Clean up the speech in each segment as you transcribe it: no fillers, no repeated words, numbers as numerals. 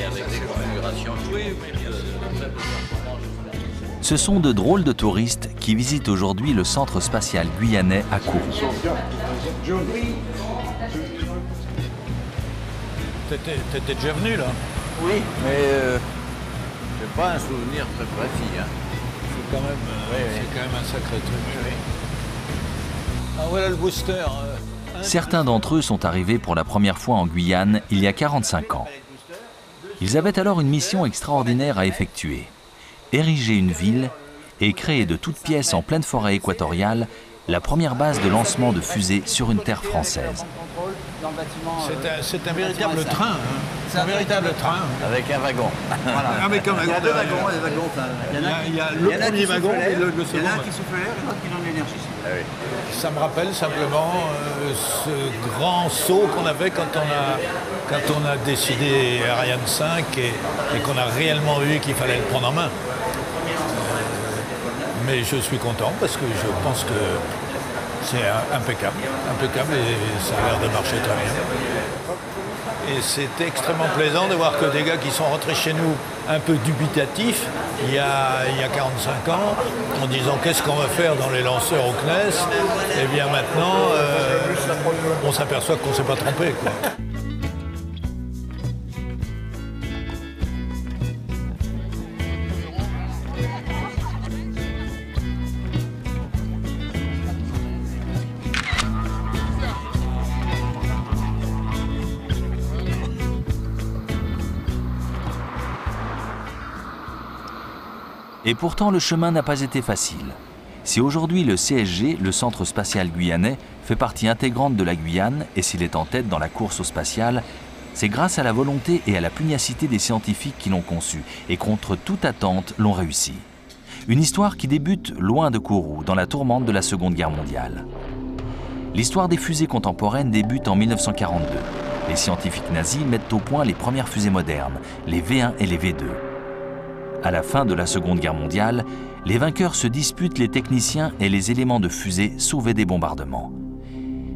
Et avec des configurations Ce sont de drôles de touristes qui visitent aujourd'hui le centre spatial guyanais à Kourou. T'étais déjà venu là? Oui, mais c'est pas un souvenir très précis. Hein. C'est quand même un sacré truc. Ah voilà le booster. Certains d'entre eux sont arrivés pour la première fois en Guyane il y a 45 ans. Ils avaient alors une mission extraordinaire à effectuer. Ériger une ville et créer de toutes pièces en pleine forêt équatoriale la première base de lancement de fusées sur une terre française. C'est un véritable train. Hein. C'est un véritable train. Avec un wagon. Voilà. Avec un wagon. Il y a deux wagons, des wagons. Il y a le premier wagon et le second. Il y en a un qui souffle l'air et l'autre qui donne l'énergie. Ah oui. Ça me rappelle simplement ce grand saut qu'on avait quand on a décidé Ariane 5 et qu'on a réellement vu qu'il fallait le prendre en main. Mais je suis content parce que je pense que c'est impeccable et ça a l'air de marcher très bien. Et c'était extrêmement plaisant de voir que des gars qui sont rentrés chez nous un peu dubitatifs il y a 45 ans en disant qu'est-ce qu'on va faire dans les lanceurs au CNES, et bien maintenant on s'aperçoit qu'on ne s'est pas trompé, quoi. Et pourtant, le chemin n'a pas été facile. Si aujourd'hui le CSG, le Centre spatial guyanais, fait partie intégrante de la Guyane et s'il est en tête dans la course au spatial, c'est grâce à la volonté et à la pugnacité des scientifiques qui l'ont conçu et contre toute attente l'ont réussi. Une histoire qui débute loin de Kourou, dans la tourmente de la Seconde Guerre mondiale. L'histoire des fusées contemporaines débute en 1942. Les scientifiques nazis mettent au point les premières fusées modernes, les V1 et les V2. À la fin de la Seconde Guerre mondiale, les vainqueurs se disputent les techniciens et les éléments de fusée sauvés des bombardements.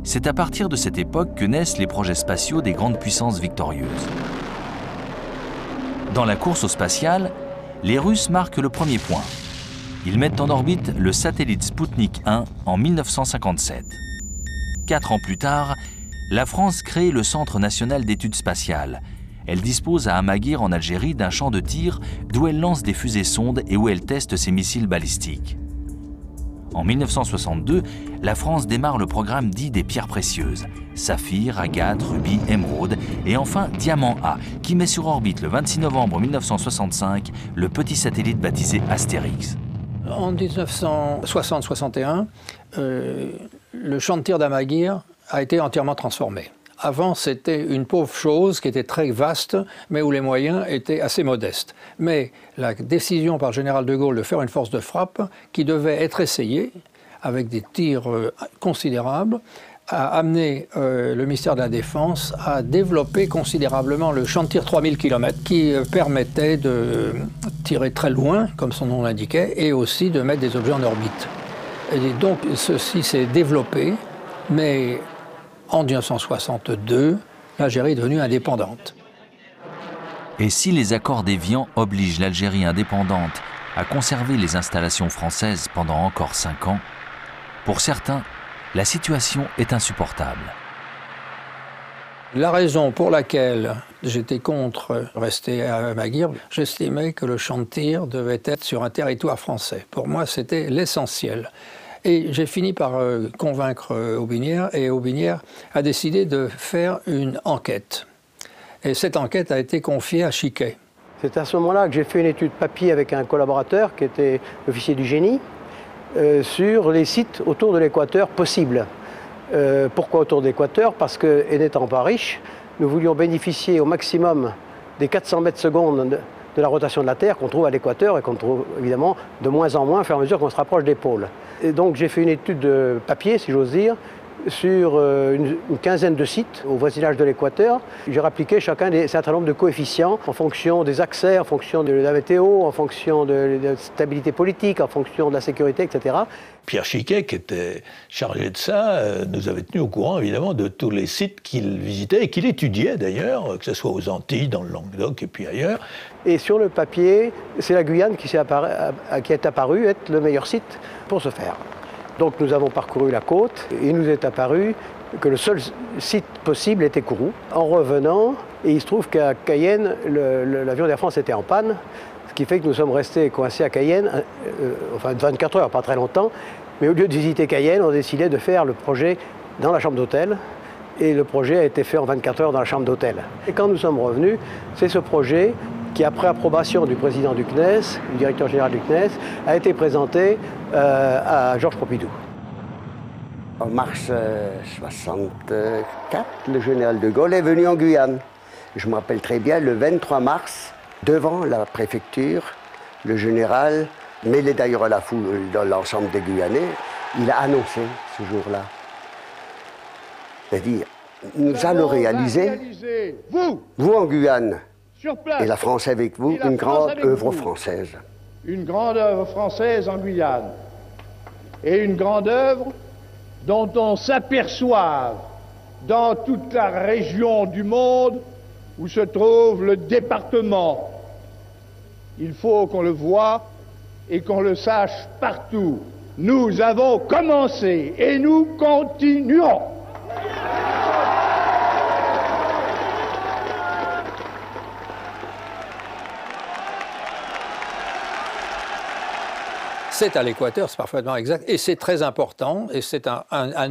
C'est à partir de cette époque que naissent les projets spatiaux des grandes puissances victorieuses. Dans la course au spatial, les Russes marquent le premier point. Ils mettent en orbite le satellite Sputnik 1 en 1957. 4 ans plus tard, la France crée le Centre national d'études spatiales. Elle dispose à Amaguir en Algérie d'un champ de tir d'où elle lance des fusées-sondes et où elle teste ses missiles balistiques. En 1962, la France démarre le programme dit des pierres précieuses, saphir, agate, rubis, émeraude et enfin Diamant A, qui met sur orbite le 26 novembre 1965 le petit satellite baptisé Astérix. En 1960-61, le champ de tir d'Amaguir a été entièrement transformé. Avant, c'était une pauvre chose qui était très vaste, mais où les moyens étaient assez modestes. Mais la décision par le général de Gaulle de faire une force de frappe, qui devait être essayée, avec des tirs considérables, a amené le ministère de la Défense à développer considérablement le champ de tir 3000 km, qui permettait de tirer très loin, comme son nom l'indiquait, et aussi de mettre des objets en orbite. Et donc, ceci s'est développé, mais en 1962, l'Algérie est devenue indépendante. Et si les accords d'Évian obligent l'Algérie indépendante à conserver les installations françaises pendant encore 5 ans, pour certains, la situation est insupportable. La raison pour laquelle j'étais contre rester à Amaguir, j'estimais que le champ de tir devait être sur un territoire français. Pour moi, c'était l'essentiel. Et j'ai fini par convaincre Aubinière, et Aubinière a décidé de faire une enquête. Et cette enquête a été confiée à Chiquet. C'est à ce moment-là que j'ai fait une étude papier avec un collaborateur qui était officier du génie sur les sites autour de l'équateur possibles. Pourquoi autour de l'équateur? Parce que, n'étant pas riches, nous voulions bénéficier au maximum des 400 mètres secondes de la rotation de la Terre qu'on trouve à l'équateur et qu'on trouve évidemment de moins en moins au fur et à mesure qu'on se rapproche des pôles. Et donc j'ai fait une étude de papier, si j'ose dire, sur une quinzaine de sites au voisinage de l'équateur. J'ai appliqué chacun un certain nombre de coefficients en fonction des accès, en fonction de la météo, en fonction de la stabilité politique, en fonction de la sécurité, etc. Pierre Chiquet, qui était chargé de ça, nous avait tenus au courant, évidemment, de tous les sites qu'il visitait et qu'il étudiait, d'ailleurs, que ce soit aux Antilles, dans le Languedoc et puis ailleurs. Et sur le papier, c'est la Guyane qui est apparue être le meilleur site pour ce faire. Donc nous avons parcouru la côte et il nous est apparu que le seul site possible était Kourou. En revenant, et il se trouve qu'à Cayenne, l'avion d'Air France était en panne, ce qui fait que nous sommes restés coincés à Cayenne, enfin 24 heures, pas très longtemps, mais au lieu de visiter Cayenne, on a décidé de faire le projet dans la chambre d'hôtel, et le projet a été fait en 24 heures dans la chambre d'hôtel. Et quand nous sommes revenus, c'est ce projet qui, après approbation du président du CNES, du directeur général du CNES, a été présenté à Georges Pompidou. En mars 64, le général de Gaulle est venu en Guyane. Je me rappelle très bien, le 23 mars, devant la préfecture, le général, mêlé d'ailleurs à la foule dans l'ensemble des Guyanais, il a annoncé ce jour-là. C'est-à-dire, nous allons réaliser, vous en Guyane, et la France avec vous, une grande œuvre française. Une grande œuvre française en Guyane. Et une grande œuvre dont on s'aperçoive dans toute la région du monde où se trouve le département. Il faut qu'on le voie et qu'on le sache partout. Nous avons commencé et nous continuerons. C'est à l'équateur, c'est parfaitement exact, et c'est très important, et c'est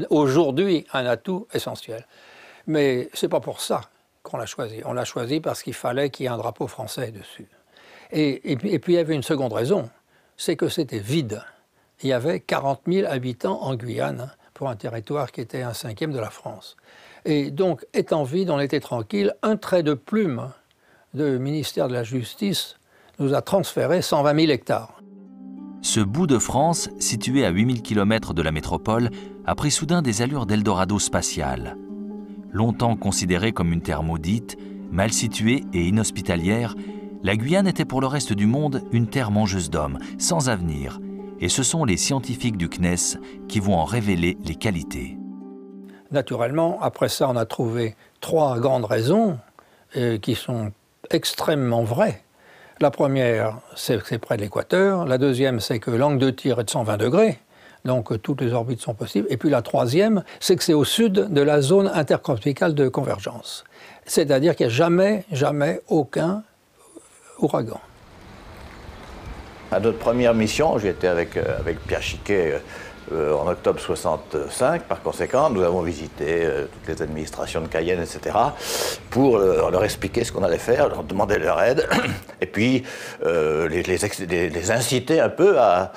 aujourd'hui un atout essentiel. Mais c'est pas pour ça qu'on l'a choisi. On l'a choisi parce qu'il fallait qu'il y ait un drapeau français dessus. Et puis il y avait une seconde raison, c'est que c'était vide. Il y avait 40 000 habitants en Guyane, pour un territoire qui était 1/5 de la France. Et donc, étant vide, on était tranquille. Un trait de plume du ministère de la Justice nous a transféré 120 000 hectares. Ce bout de France, situé à 8000 km de la métropole, a pris soudain des allures d'Eldorado spatial. Longtemps considérée comme une terre maudite, mal située et inhospitalière, la Guyane était pour le reste du monde une terre mangeuse d'hommes, sans avenir. Et ce sont les scientifiques du CNES qui vont en révéler les qualités. Naturellement, après ça, on a trouvé 3 grandes raisons qui sont extrêmement vraies. La première, c'est que c'est près de l'équateur. La deuxième, c'est que l'angle de tir est de 120 degrés. Donc toutes les orbites sont possibles. Et puis la troisième, c'est que c'est au sud de la zone intertropicale de convergence. C'est-à-dire qu'il n'y a jamais aucun ouragan. À notre première mission, j'étais avec Pierre Chiquet en octobre 65. Par conséquent, nous avons visité toutes les administrations de Cayenne, etc., pour leur expliquer ce qu'on allait faire, leur demander leur aide, et puis les inciter un peu à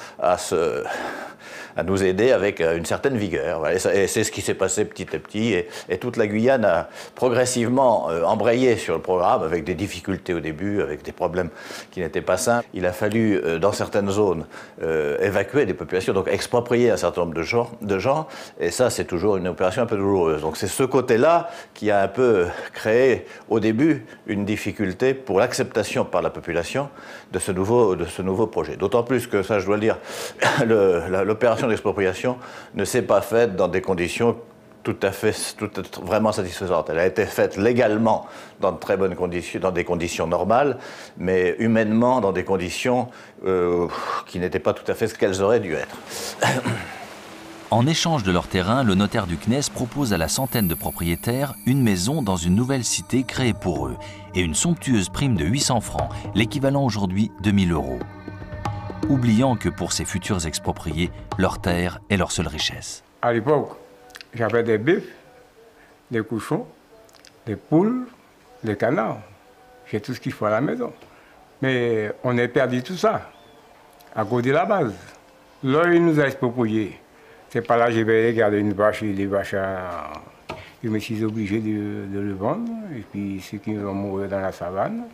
nous aider avec une certaine vigueur. Voilà, et c'est ce qui s'est passé petit à petit. Et toute la Guyane a progressivement embrayé sur le programme, avec des difficultés au début, avec des problèmes qui n'étaient pas simples. Il a fallu, dans certaines zones, évacuer des populations, donc exproprier un certain nombre de gens. Et ça, c'est toujours une opération un peu douloureuse. Donc c'est ce côté-là qui a un peu créé, au début, une difficulté pour l'acceptation par la population de ce nouveau projet. D'autant plus que, ça je dois le dire, l'opération d'expropriation ne s'est pas faite dans des conditions vraiment satisfaisantes. Elle a été faite légalement dans de très bonnes conditions, dans des conditions normales, mais humainement dans des conditions qui n'étaient pas tout à fait ce qu'elles auraient dû être. En échange de leur terrain, le notaire du CNES propose à la centaine de propriétaires une maison dans une nouvelle cité créée pour eux et une somptueuse prime de 800 francs, l'équivalent aujourd'hui de 1000 €. Oubliant que pour ces futurs expropriés, leur terre est leur seule richesse. À l'époque, j'avais des bœufs, des cochons, des poules, des canards. J'ai tout ce qu'il faut à la maison. Mais on a perdu tout ça, à cause de la base. Là, il nous a expropriés. C'est pas là que je vais garder une vache et des vaches à... Je me suis obligé de le vendre. Et puis ceux qui vont mourir dans la savane.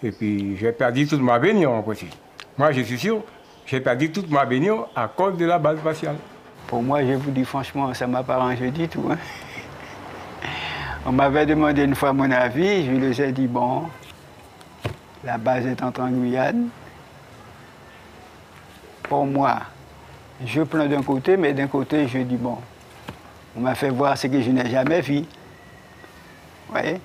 Et puis j'ai perdu toute ma baignade en principe. Moi, je suis sûr, j'ai perdu toute ma baignade à cause de la base spatiale. Pour moi, je vous dis franchement, ça ne m'a pas arrangé du tout. Hein. On m'avait demandé une fois mon avis, je lui ai dit, bon, la base est en Guyane. Pour moi, je plains d'un côté, mais d'un côté, je dis, bon, on m'a fait voir ce que je n'ai jamais vu. Vous voyez?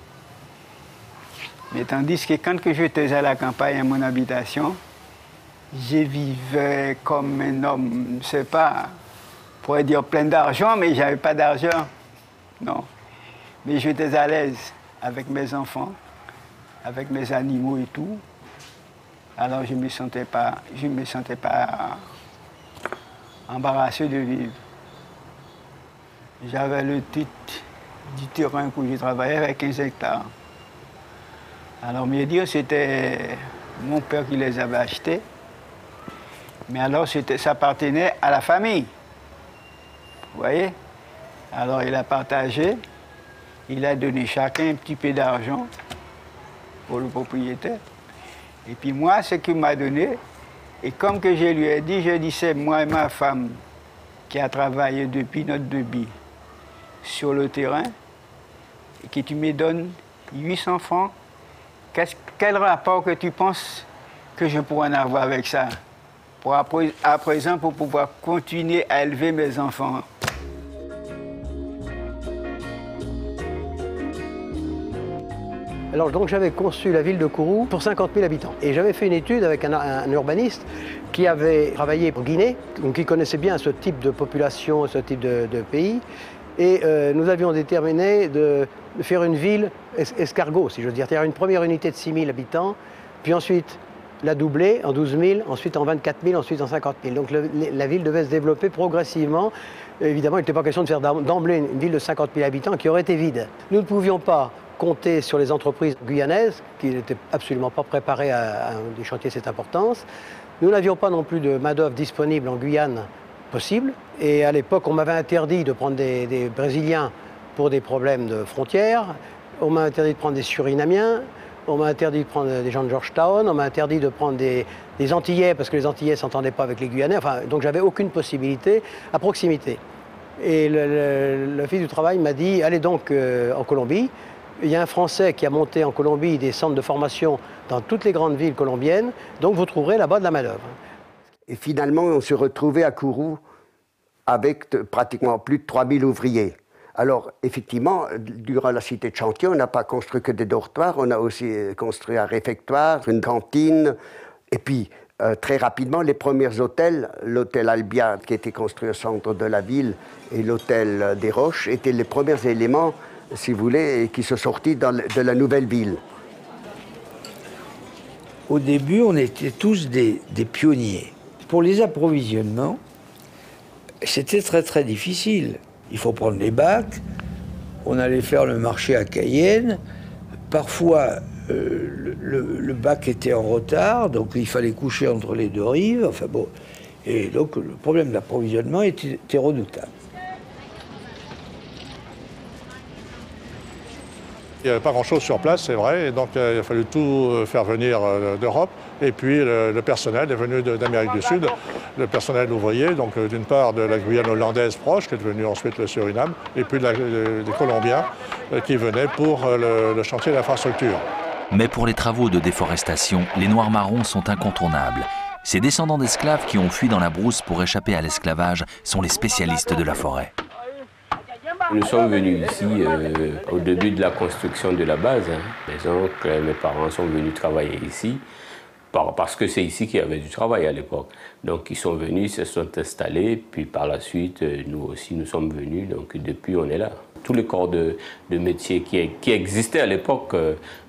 Mais tandis que quand j'étais à la campagne, à mon habitation, je vivais comme un homme, je ne sais pas, on pourrait dire plein d'argent, mais je n'avais pas d'argent. Non. Mais j'étais à l'aise avec mes enfants, avec mes animaux et tout. Alors je ne me sentais pas embarrassé de vivre. J'avais le titre du terrain où je travaillais avec 15 hectares. Alors, mieux dire, c'était mon père qui les avait achetés. Mais alors, ça appartenait à la famille. Vous voyez? Alors, il a partagé. Il a donné chacun un petit peu d'argent pour le propriétaire. Et puis moi, ce qu'il m'a donné, et comme que je lui ai dit, je dis, c'est moi et ma femme qui a travaillé depuis notre début sur le terrain, et que tu me donnes 800 francs. Quel rapport que tu penses que je pourrais en avoir avec ça à présent pour pouvoir continuer à élever mes enfants? Alors donc j'avais conçu la ville de Kourou pour 50 000 habitants. Et j'avais fait une étude avec un urbaniste qui avait travaillé en Guinée, donc qui connaissait bien ce type de population, ce type de pays. Et nous avions déterminé de faire une ville escargot, si je veux dire. C'est-à-dire une première unité de 6 000 habitants, puis ensuite la doubler en 12 000, ensuite en 24 000, ensuite en 50 000. Donc la ville devait se développer progressivement. Évidemment, il n'était pas question de faire d'emblée une ville de 50 000 habitants qui aurait été vide. Nous ne pouvions pas compter sur les entreprises guyanaises, qui n'étaient absolument pas préparées à des chantiers de cette importance. Nous n'avions pas non plus de main-d'œuvre disponible en Guyane possible. Et à l'époque, on m'avait interdit de prendre des Brésiliens pour des problèmes de frontières. On m'a interdit de prendre des Surinamiens. On m'a interdit de prendre des gens de Georgetown. On m'a interdit de prendre des Antillais, parce que les Antillais ne s'entendaient pas avec les Guyanais. Enfin, donc j'avais aucune possibilité à proximité. Et le fils du travail m'a dit, allez donc en Colombie. Il y a un Français qui a monté en Colombie des centres de formation dans toutes les grandes villes colombiennes, donc vous trouverez là-bas de la main-d'œuvre. Et finalement, on se retrouvait à Kourou avec pratiquement plus de 3000 ouvriers. Alors, effectivement, durant la cité de chantier, on n'a pas construit que des dortoirs, on a aussi construit un réfectoire, une cantine, et puis très rapidement, les premiers hôtels, l'hôtel Albia qui était construit au centre de la ville et l'hôtel des Roches, étaient les premiers éléments, si vous voulez, qui sont sortis de la nouvelle ville. Au début, on était tous des pionniers. Pour les approvisionnements, c'était très très difficile. Il faut prendre les bacs, on allait faire le marché à Cayenne. Parfois, le bac était en retard, donc il fallait coucher entre les deux rives. Enfin bon, et donc le problème d'approvisionnement était redoutable. Il n'y avait pas grand-chose sur place, c'est vrai, et donc il a fallu tout faire venir d'Europe. Et puis le personnel est venu d'Amérique du Sud, le personnel ouvrier, donc d'une part de la Guyane hollandaise proche, qui est devenue ensuite le Suriname, et puis des Colombiens qui venaient pour le chantier d'infrastructure. Mais pour les travaux de déforestation, les Noirs marrons sont incontournables. Ces descendants d'esclaves qui ont fui dans la brousse pour échapper à l'esclavage sont les spécialistes de la forêt. Nous sommes venus ici au début de la construction de la base. Mes oncles et mes parents sont venus travailler ici parce que c'est ici qu'il y avait du travail à l'époque. Donc ils sont venus, se sont installés, puis par la suite, nous aussi, nous sommes venus. Donc depuis, on est là. Tous les corps de métier qui existaient à l'époque,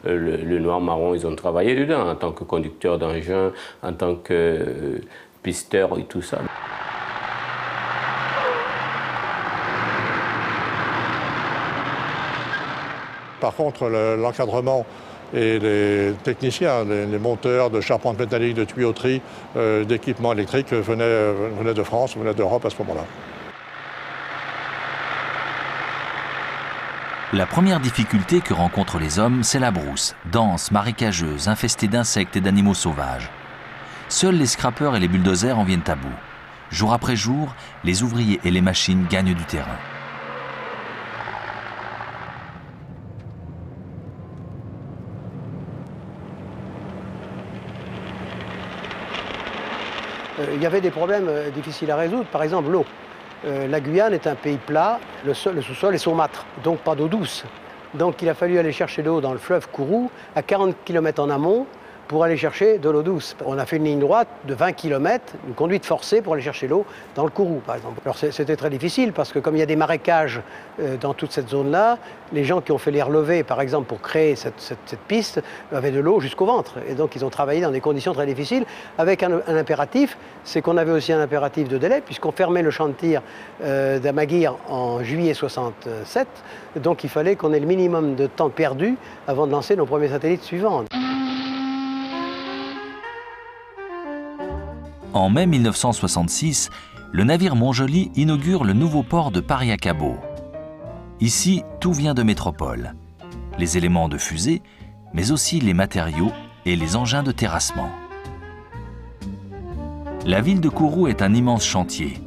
le noir marron, ils ont travaillé dedans, en tant que conducteur d'engin, en tant que pisteur et tout ça. Par contre, l'encadrement et les techniciens, les monteurs de charpente métallique, de tuyauterie, d'équipements électriques venaient de France, venaient d'Europe à ce moment-là. La première difficulté que rencontrent les hommes, c'est la brousse, dense, marécageuse, infestée d'insectes et d'animaux sauvages. Seuls les scrappeurs et les bulldozers en viennent à bout. Jour après jour, les ouvriers et les machines gagnent du terrain. Il y avait des problèmes difficiles à résoudre, par exemple l'eau. La Guyane est un pays plat, le sous-sol est saumâtre, donc pas d'eau douce. Donc il a fallu aller chercher de l'eau dans le fleuve Kourou, à 40 km en amont, pour aller chercher de l'eau douce. On a fait une ligne droite de 20 km, une conduite forcée pour aller chercher l'eau dans le Kourou, par exemple. Alors c'était très difficile parce que comme il y a des marécages dans toute cette zone-là, les gens qui ont fait les relevés, par exemple, pour créer cette piste, avaient de l'eau jusqu'au ventre. Et donc ils ont travaillé dans des conditions très difficiles, avec un impératif, c'est qu'on avait aussi un impératif de délai, puisqu'on fermait le champ de tir d'Amaguir en juillet 67. Donc il fallait qu'on ait le minimum de temps perdu avant de lancer nos premiers satellites suivants. En mai 1966, le navire Montjoli inaugure le nouveau port de Pariacabo. Ici, tout vient de métropole. Les éléments de fusée, mais aussi les matériaux et les engins de terrassement. La ville de Kourou est un immense chantier.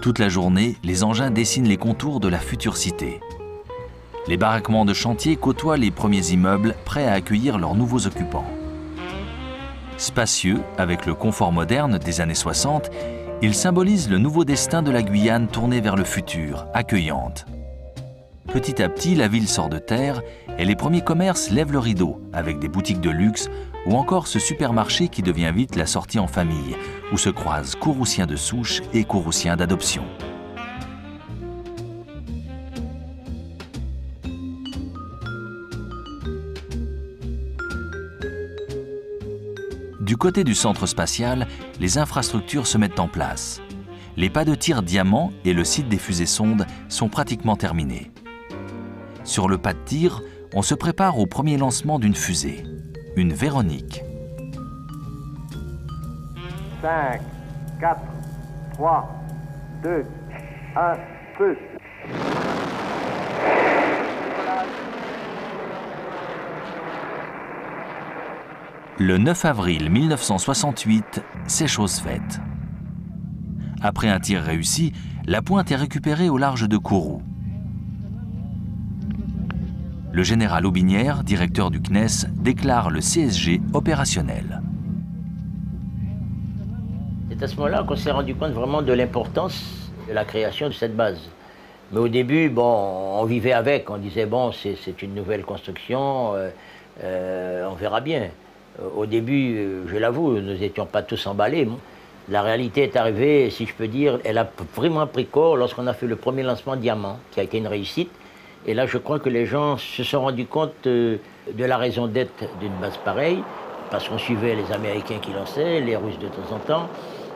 Toute la journée, les engins dessinent les contours de la future cité. Les baraquements de chantier côtoient les premiers immeubles prêts à accueillir leurs nouveaux occupants. Spacieux, avec le confort moderne des années 60, il symbolise le nouveau destin de la Guyane tournée vers le futur, accueillante. Petit à petit, la ville sort de terre et les premiers commerces lèvent le rideau, avec des boutiques de luxe ou encore ce supermarché qui devient vite la sortie en famille, où se croisent Kouroussiens de souche et Kouroussiens d'adoption. Du côté du centre spatial, les infrastructures se mettent en place. Les pas de tir Diamant et le site des fusées sondes sont pratiquement terminés. Sur le pas de tir, on se prépare au premier lancement d'une fusée, une Véronique. 5, 4, 3, 2, 1, feu. Le 9 avril 1968, c'est chose faite. Après un tir réussi, la pointe est récupérée au large de Kourou. Le général Aubinière, directeur du CNES, déclare le CSG opérationnel. C'est à ce moment-là qu'on s'est rendu compte vraiment de l'importance de la création de cette base. Mais au début, bon, on vivait avec, on disait bon, c'est une nouvelle construction, on verra bien. Au début, je l'avoue, nous n'étions pas tous emballés. La réalité est arrivée, si je peux dire, elle a vraiment pris corps lorsqu'on a fait le premier lancement Diamant, qui a été une réussite. Et là, je crois que les gens se sont rendus compte de la raison d'être d'une base pareille, parce qu'on suivait les Américains qui lançaient, les Russes de temps en temps.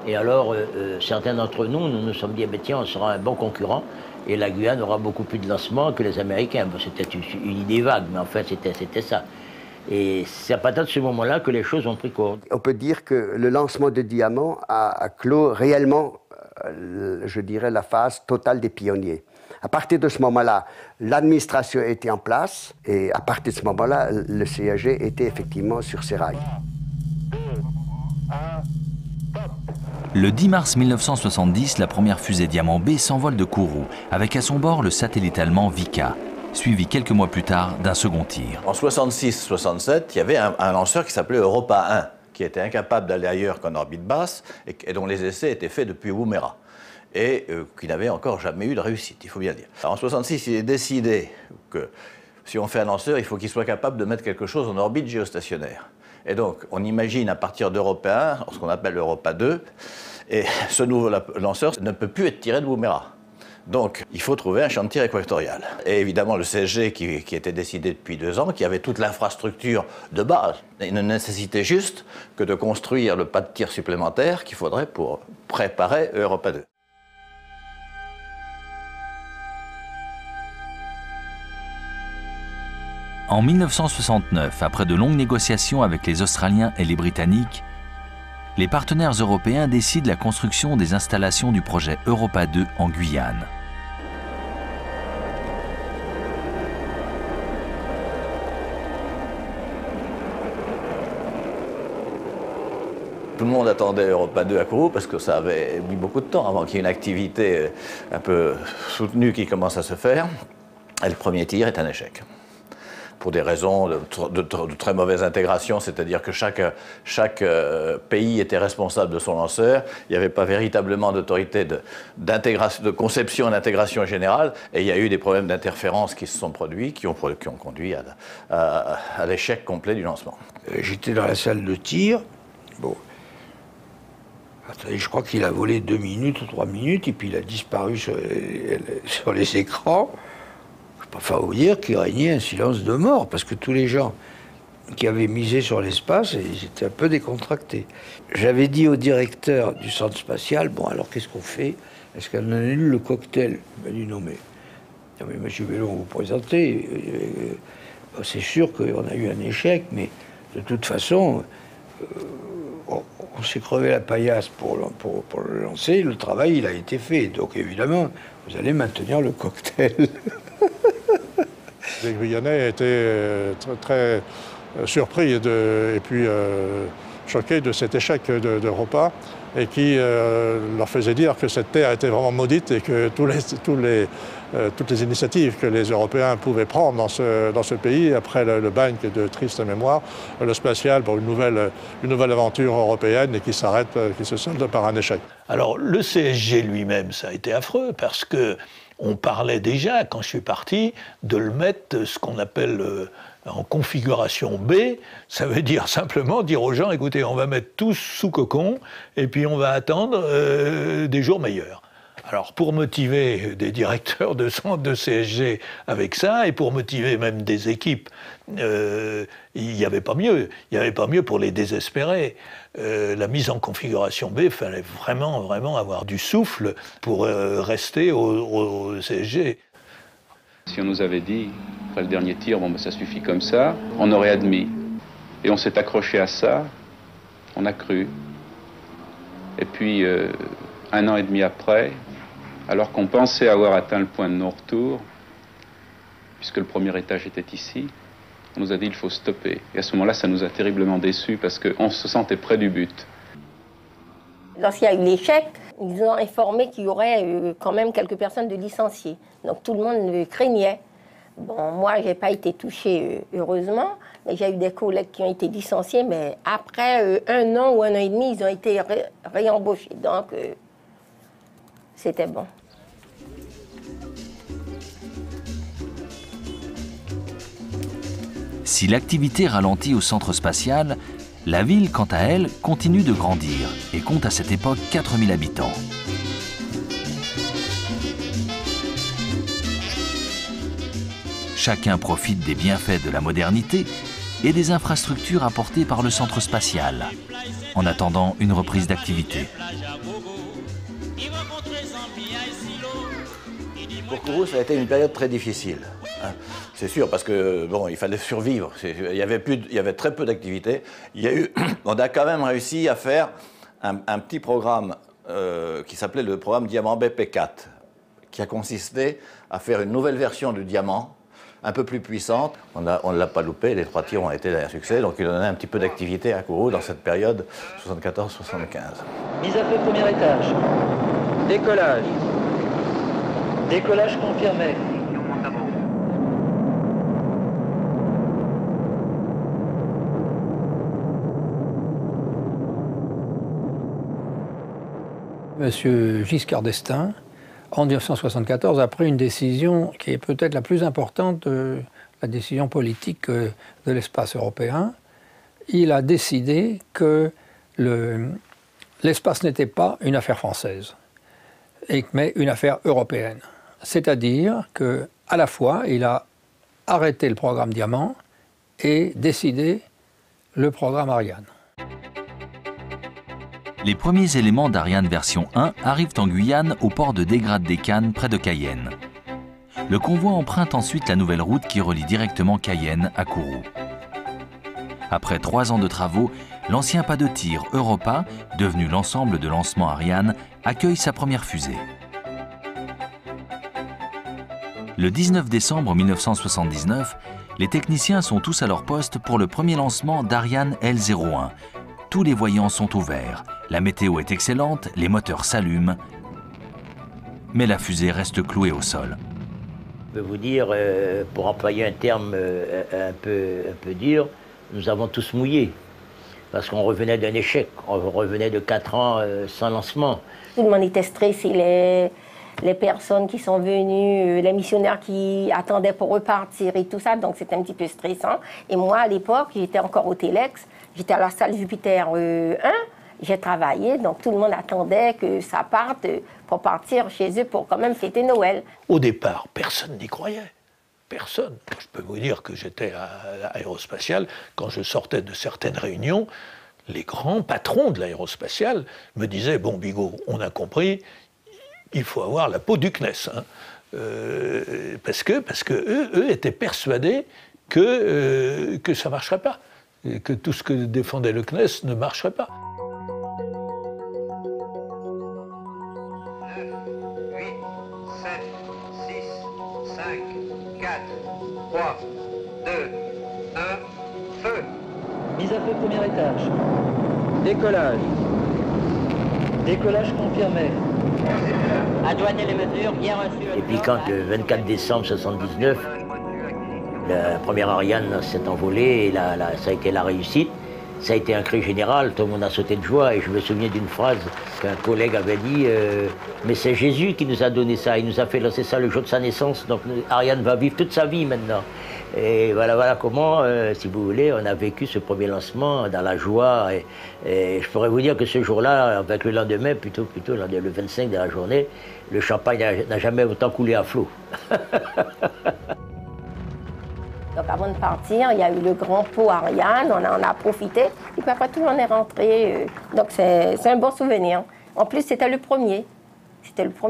Et alors, certains d'entre nous, nous sommes dit, eh tiens, on sera un bon concurrent, et la Guyane aura beaucoup plus de lancements que les Américains. Bon, c'était une idée vague, mais en fait, c'était ça. Et c'est à partir de ce moment-là que les choses ont pris corps. On peut dire que le lancement de Diamant a clos réellement, je dirais, la phase totale des pionniers. À partir de ce moment-là, l'administration était en place et à partir de ce moment-là, le CSG était effectivement sur ses rails. Le 10 mars 1970, la première fusée Diamant B s'envole de Kourou, avec à son bord le satellite allemand Vika, suivi quelques mois plus tard d'un second tir. En 66-67, il y avait un lanceur qui s'appelait Europa 1, qui était incapable d'aller ailleurs qu'en orbite basse et dont les essais étaient faits depuis Woomera et qui n'avait encore jamais eu de réussite, il faut bien dire. Alors, en 66, il est décidé que si on fait un lanceur, il faut qu'il soit capable de mettre quelque chose en orbite géostationnaire. Et donc, on imagine à partir d'Europa 1, ce qu'on appelle Europa 2, et ce nouveau lanceur ne peut plus être tiré de Woomera. Donc, il faut trouver un champ de tir équatorial. Et évidemment, le CSG, qui était décidé depuis 2 ans, qui avait toute l'infrastructure de base, il ne nécessitait juste que de construire le pas de tir supplémentaire qu'il faudrait pour préparer Europa 2. En 1969, après de longues négociations avec les Australiens et les Britanniques, les partenaires européens décident la construction des installations du projet Europa 2 en Guyane. Tout le monde attendait Europa 2 à Kourou parce que ça avait mis beaucoup de temps avant qu'il y ait une activité un peu soutenue qui commence à se faire. Et le premier tir est un échec. Pour des raisons de très mauvaise intégration, c'est-à-dire que chaque pays était responsable de son lanceur. Il n'y avait pas véritablement d'autorité de conception et d'intégration générale, et il y a eu des problèmes d'interférence qui se sont produits, qui ont conduit à l'échec complet du lancement. J'étais dans la salle de tir. Bon. Attendez, je crois qu'il a volé 2 minutes ou 3 minutes, et puis il a disparu sur les écrans. Enfin, vous dire qu'il régnait un silence de mort, parce que tous les gens qui avaient misé sur l'espace, ils étaient un peu décontractés. J'avais dit au directeur du centre spatial, bon, alors qu'est-ce qu'on fait? Est-ce qu'on annule le cocktail? Il m'a dit non mais monsieur Bellon, vous présentez, c'est sûr qu'on a eu un échec, mais de toute façon, on s'est crevé la paillasse pour le lancer, le travail, il a été fait. Donc évidemment, vous allez maintenir le cocktail. Les Guyanais étaient très surpris et puis choqués de cet échec d'Europa et qui leur faisait dire que cette terre était vraiment maudite et que toutes les initiatives que les Européens pouvaient prendre dans ce pays, après le bagne de triste mémoire, le spatial pour une nouvelle aventure européenne et qui se solde par un échec. Alors le CSG lui-même, ça a été affreux parce que on parlait déjà, quand je suis parti, de le mettre ce qu'on appelle en configuration B. Ça veut dire simplement dire aux gens, écoutez, on va mettre tous sous cocon et puis on va attendre des jours meilleurs. Alors pour motiver des directeurs de centre de CSG avec ça, et pour motiver même des équipes, il n'y avait pas mieux. Il n'y avait pas mieux pour les désespérer. La mise en configuration B, il fallait vraiment avoir du souffle pour rester au CSG. Si on nous avait dit, après le dernier tir, bon, ben, ça suffit comme ça, on aurait admis. Et on s'est accroché à ça, on a cru. Et puis, 1 an et demi après, alors qu'on pensait avoir atteint le point de non-retour, puisque le premier étage était ici, on nous a dit il faut stopper. Et à ce moment-là, ça nous a terriblement déçus parce qu'on se sentait près du but. Lorsqu'il y a eu l'échec, ils ont informé qu'il y aurait quand même quelques personnes de licenciées. Donc tout le monde le craignait. Bon, moi, je n'ai pas été touchée, heureusement, mais j'ai eu des collègues qui ont été licenciés, mais après 1 an ou 1 an et demi, ils ont été réembauchés. Donc, c'était bon. Si l'activité ralentit au centre spatial, la ville, quant à elle, continue de grandir et compte à cette époque 4000 habitants. Chacun profite des bienfaits de la modernité et des infrastructures apportées par le centre spatial, en attendant une reprise d'activité. Pour Kourou, ça a été une période très difficile. C'est sûr, parce que bon, il fallait survivre. Il y avait très peu d'activités. On a quand même réussi à faire un petit programme qui s'appelait le programme Diamant BP4, qui a consisté à faire une nouvelle version du diamant, un peu plus puissante. On ne l'a pas loupé, les 3 tirs ont été un succès, donc il donnait un petit peu d'activité à Kourou dans cette période 74-75. Mise à feu premier étage. Décollage. Décollage confirmé. Monsieur Giscard d'Estaing, en 1974, a pris une décision qui est peut-être la plus importante de la décision politique de l'espace européen. Il a décidé que l'espace n'était pas une affaire française, mais une affaire européenne. C'est-à-dire qu'à la fois, il a arrêté le programme Diamant et décidé le programme Ariane. Les premiers éléments d'Ariane version 1 arrivent en Guyane au port de Dégrade-des-Cannes, près de Cayenne. Le convoi emprunte ensuite la nouvelle route qui relie directement Cayenne à Kourou. Après 3 ans de travaux, l'ancien pas de tir Europa, devenu l'ensemble de lancement Ariane, accueille sa première fusée. Le 19 décembre 1979, les techniciens sont tous à leur poste pour le premier lancement d'Ariane L01, tous les voyants sont ouverts. La météo est excellente, les moteurs s'allument, mais la fusée reste clouée au sol. Je peux vous dire, pour employer un terme un peu dur, nous avons tous mouillé. Parce qu'on revenait d'un échec, on revenait de 4 ans sans lancement. Tout le monde était stressé, les personnes qui sont venues, les missionnaires qui attendaient pour repartir et tout ça, donc c'était un petit peu stressant. Et moi, à l'époque, j'étais encore au Télex, j'étais à la salle Jupiter 1, j'ai travaillé, donc tout le monde attendait que ça parte pour partir chez eux pour quand même fêter Noël. Au départ, personne n'y croyait. Personne. Je peux vous dire que j'étais à l'aérospatiale, quand je sortais de certaines réunions, les grands patrons de l'aérospatiale me disaient « Bon, Bigot, on a compris, il faut avoir la peau du CNES. Hein. » parce que eux étaient persuadés que ça ne marcherait pas, et que tout ce que défendait le CNES ne marcherait pas. 3, 2, 1, feu. Mise à feu premier étage. Décollage. Décollage confirmé. Adouaner les mesures, bien reçues. Et puis quand le 24 décembre 1979, la première Ariane s'est envolée et ça a été la réussite. Ça a été un cri général, tout le monde a sauté de joie et je me souviens d'une phrase qu'un collègue avait dit mais c'est Jésus qui nous a donné ça, il nous a fait lancer ça le jour de sa naissance, donc Ariane va vivre toute sa vie maintenant. Et voilà comment, si vous voulez, on a vécu ce premier lancement dans la joie et je pourrais vous dire que ce jour-là, avec le lendemain, plutôt le 25 de la journée, le champagne n'a jamais autant coulé à flot. Donc avant de partir, il y a eu le grand pot Ariane, on en a profité, et puis après tout, on est rentré. Donc c'est un bon souvenir. En plus, c'était le premier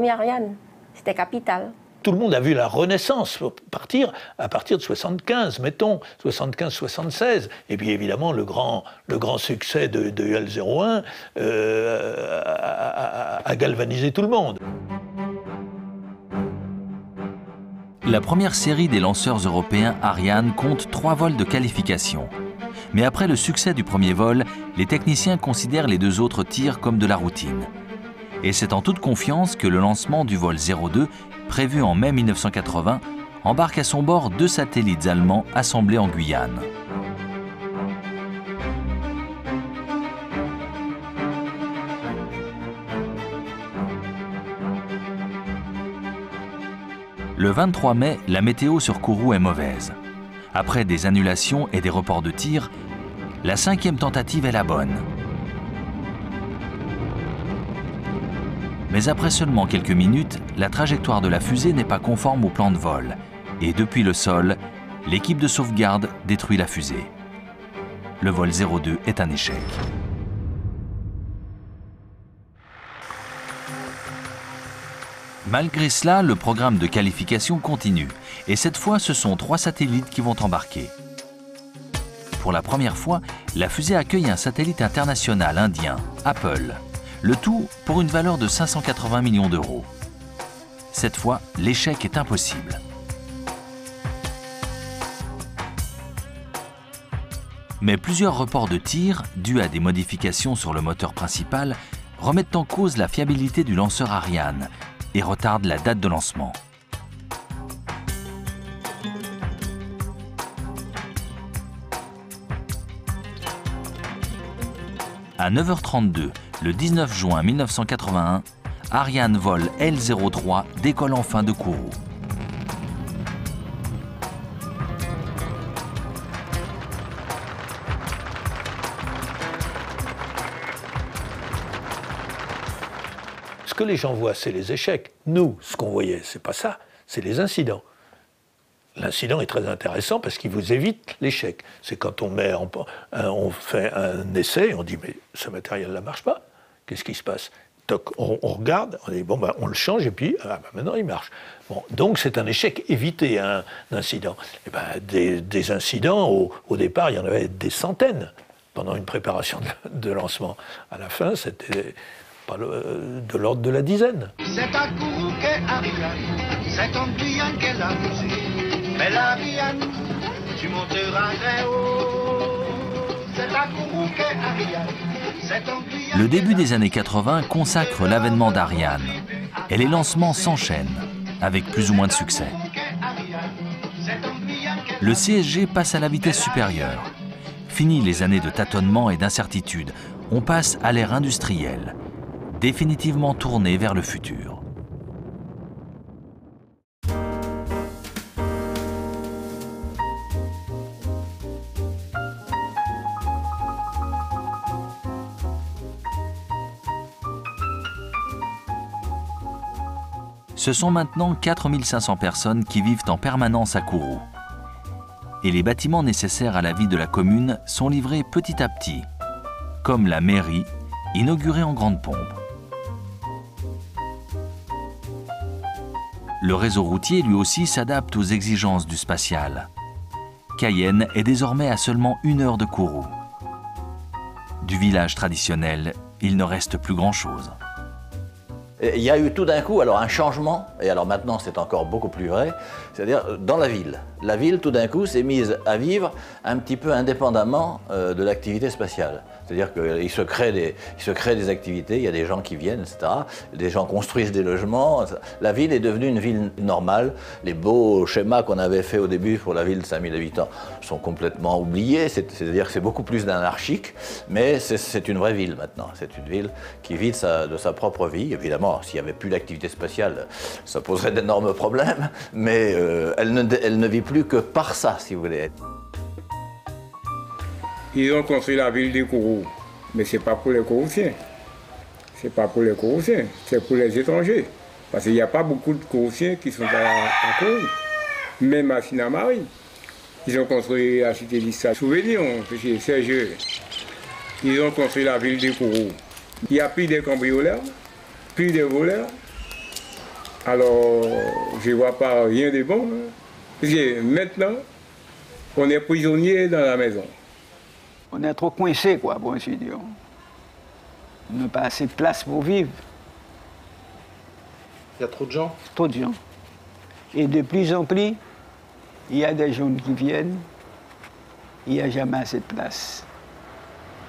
Ariane, c'était capital. Tout le monde a vu la Renaissance partir à partir de 75, mettons, 75-76. Et puis évidemment, le grand succès de UL-01 a galvanisé tout le monde. La première série des lanceurs européens Ariane compte 3 vols de qualification. Mais après le succès du premier vol, les techniciens considèrent les 2 autres tirs comme de la routine. Et c'est en toute confiance que le lancement du vol 02, prévu en mai 1980, embarque à son bord 2 satellites allemands assemblés en Guyane. Le 23 mai, la météo sur Kourou est mauvaise. Après des annulations et des reports de tir, la 5e tentative est la bonne. Mais après seulement quelques minutes, la trajectoire de la fusée n'est pas conforme au plan de vol. Et depuis le sol, l'équipe de sauvegarde détruit la fusée. Le vol 02 est un échec. Malgré cela, le programme de qualification continue. Et cette fois, ce sont 3 satellites qui vont embarquer. Pour la première fois, la fusée accueille un satellite international indien, Apple. Le tout pour une valeur de 580 millions d'euros. Cette fois, l'échec est impossible. Mais plusieurs reports de tir, dus à des modifications sur le moteur principal, remettent en cause la fiabilité du lanceur Ariane et retardent la date de lancement. À 9h32, le 19 juin 1981, Ariane vol L03 décolle enfin de Kourou. Ce que les gens voient, c'est les échecs. Nous, ce qu'on voyait, c'est pas ça, c'est les incidents. L'incident est très intéressant parce qu'il vous évite l'échec. C'est quand on fait un essai, on dit mais ce matériel-là ne marche pas. Qu'est-ce qui se passe? Toc, on regarde, on dit bon ben on le change et puis maintenant il marche. Bon, donc c'est un échec évité, un incident. Et ben, des incidents, au départ, il y en avait des centaines pendant une préparation de lancement. À la fin, c'était de l'ordre de la dizaine. C'est à Kourou qu'est Ariane, c'est en Guyane qu'elle a poussé. Mais l'Ariane, tu monteras très haut. C'est Le début des années 80 consacre l'avènement d'Ariane et les lancements s'enchaînent, avec plus ou moins de succès. Le CSG passe à la vitesse supérieure. Fini les années de tâtonnement et d'incertitude, on passe à l'ère industrielle, définitivement tournée vers le futur. Ce sont maintenant 4500 personnes qui vivent en permanence à Kourou. Et les bâtiments nécessaires à la vie de la commune sont livrés petit à petit, comme la mairie, inaugurée en grande pompe. Le réseau routier, lui aussi, s'adapte aux exigences du spatial. Cayenne est désormais à seulement 1 heure de Kourou. Du village traditionnel, il ne reste plus grand-chose. Il y a eu tout d'un coup alors un changement, et alors maintenant c'est encore beaucoup plus vrai, c'est-à-dire dans la ville. La ville tout d'un coup s'est mise à vivre un petit peu indépendamment de l'activité spatiale. C'est-à-dire qu'il se crée des activités, il y a des gens qui viennent, etc. Des gens construisent des logements. La ville est devenue une ville normale. Les beaux schémas qu'on avait faits au début pour la ville de 5000 habitants sont complètement oubliés. C'est-à-dire que c'est beaucoup plus d'anarchique, mais c'est une vraie ville maintenant. C'est une ville qui vit de sa propre vie. Évidemment, s'il n'y avait plus d'activité spatiale, ça poserait d'énormes problèmes, mais elle ne vit plus que par ça, si vous voulez. Ils ont construit la ville de Kourou, mais ce n'est pas pour les Kouroussiens. C'est pas pour les Kouroussiens, c'est pour les étrangers. Parce qu'il n'y a pas beaucoup de Kouroussiens qui sont à Kourou, même à Sinamari. Ils ont construit la cité d'Issa Souvenir, chez Serge. Ils ont construit la ville de Kourou. Il n'y a plus de cambrioleurs, plus de voleurs. Alors, je ne vois pas rien de bon. Parce que maintenant, on est prisonnier dans la maison. On est trop coincé, quoi, pour ainsi dire. On n'a pas assez de place pour vivre. Il y a trop de gens? Trop de gens. Et de plus en plus, il y a des gens qui viennent, il n'y a jamais assez de place.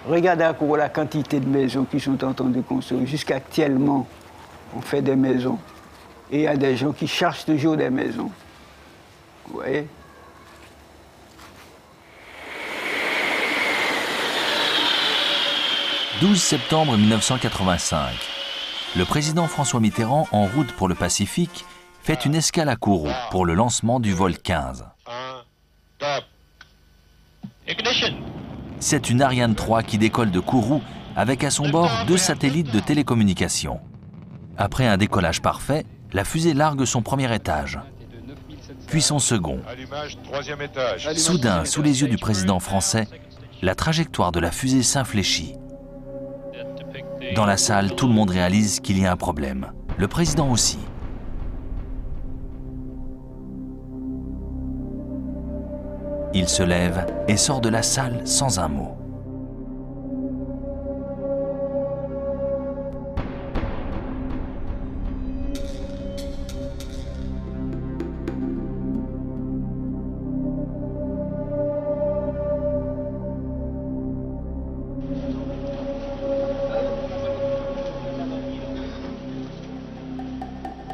Regardez encore la quantité de maisons qui sont en train de construire. Jusqu'actuellement, on fait des maisons. Et il y a des gens qui cherchent toujours des maisons. Vous voyez? « 12 septembre 1985. Le président François Mitterrand, en route pour le Pacifique, fait une escale à Kourou pour le lancement du vol 15. C'est une Ariane 3 qui décolle de Kourou avec à son bord 2 satellites de télécommunication. Après un décollage parfait, la fusée largue son premier étage, puis son second. Soudain, sous les yeux du président français, la trajectoire de la fusée s'infléchit. Dans la salle, tout le monde réalise qu'il y a un problème. Le président aussi. Il se lève et sort de la salle sans un mot.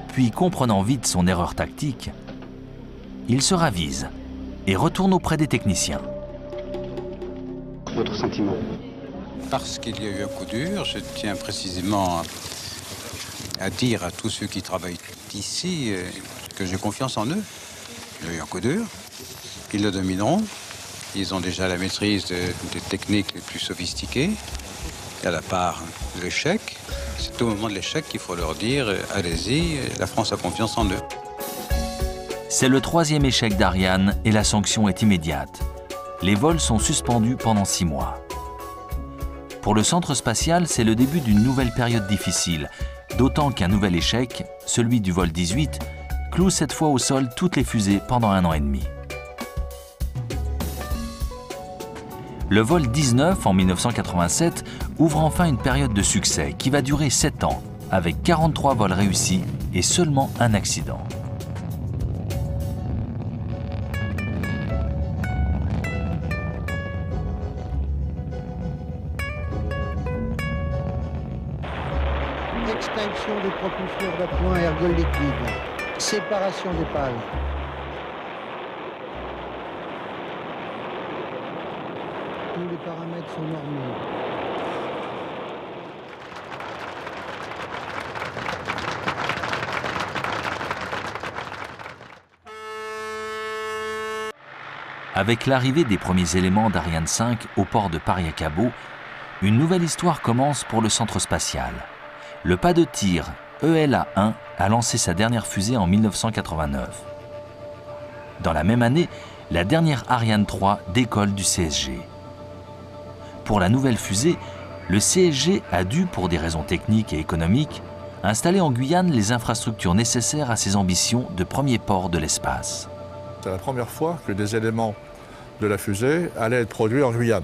Puis, comprenant vite son erreur tactique, il se ravise et retourne auprès des techniciens. Votre sentiment? Parce qu'il y a eu un coup dur, je tiens précisément à dire à tous ceux qui travaillent ici que j'ai confiance en eux. Il y a eu un coup dur, ils le domineront, ils ont déjà la maîtrise des techniques les plus sophistiquées. Il y a la part de l'échec. C'est au moment de l'échec qu'il faut leur dire « Allez-y, la France a confiance en eux ». C'est le 3e échec d'Ariane et la sanction est immédiate. Les vols sont suspendus pendant 6 mois. Pour le centre spatial, c'est le début d'une nouvelle période difficile, d'autant qu'un nouvel échec, celui du vol 18, cloue cette fois au sol toutes les fusées pendant 1 an et demi. Le vol 19 en 1987 ouvre enfin une période de succès qui va durer 7 ans, avec 43 vols réussis et seulement un accident. Extinction des propulseurs d'appoint à ergol liquide. Séparation des pales. Tous les paramètres sont normaux. Avec l'arrivée des premiers éléments d'Ariane 5 au port de Paris-Acabo, une nouvelle histoire commence pour le centre spatial. Le pas de tir ELA-1 a lancé sa dernière fusée en 1989. Dans la même année, la dernière Ariane 3 décolle du CSG. Pour la nouvelle fusée, le CSG a dû, pour des raisons techniques et économiques, installer en Guyane les infrastructures nécessaires à ses ambitions de premier port de l'espace. C'est la première fois que des éléments de la fusée allaient être produits en Guyane.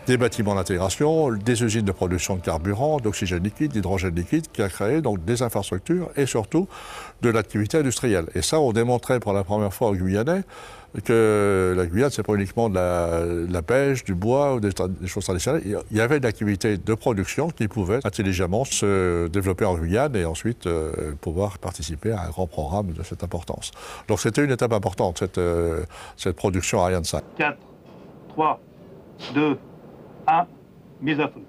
Des bâtiments d'intégration, des usines de production de carburant, d'oxygène liquide, d'hydrogène liquide, qui a créé donc des infrastructures et surtout de l'activité industrielle. Et ça, on démontrait pour la première fois aux Guyanais que la Guyane, c'est pas uniquement de la pêche, du bois ou des choses traditionnelles. Il y avait de l'activité de production qui pouvait intelligemment se développer en Guyane et ensuite pouvoir participer à un grand programme de cette importance. Donc c'était une étape importante, cette production Ariane 5. 4, 3, 2, 1, mise à feu.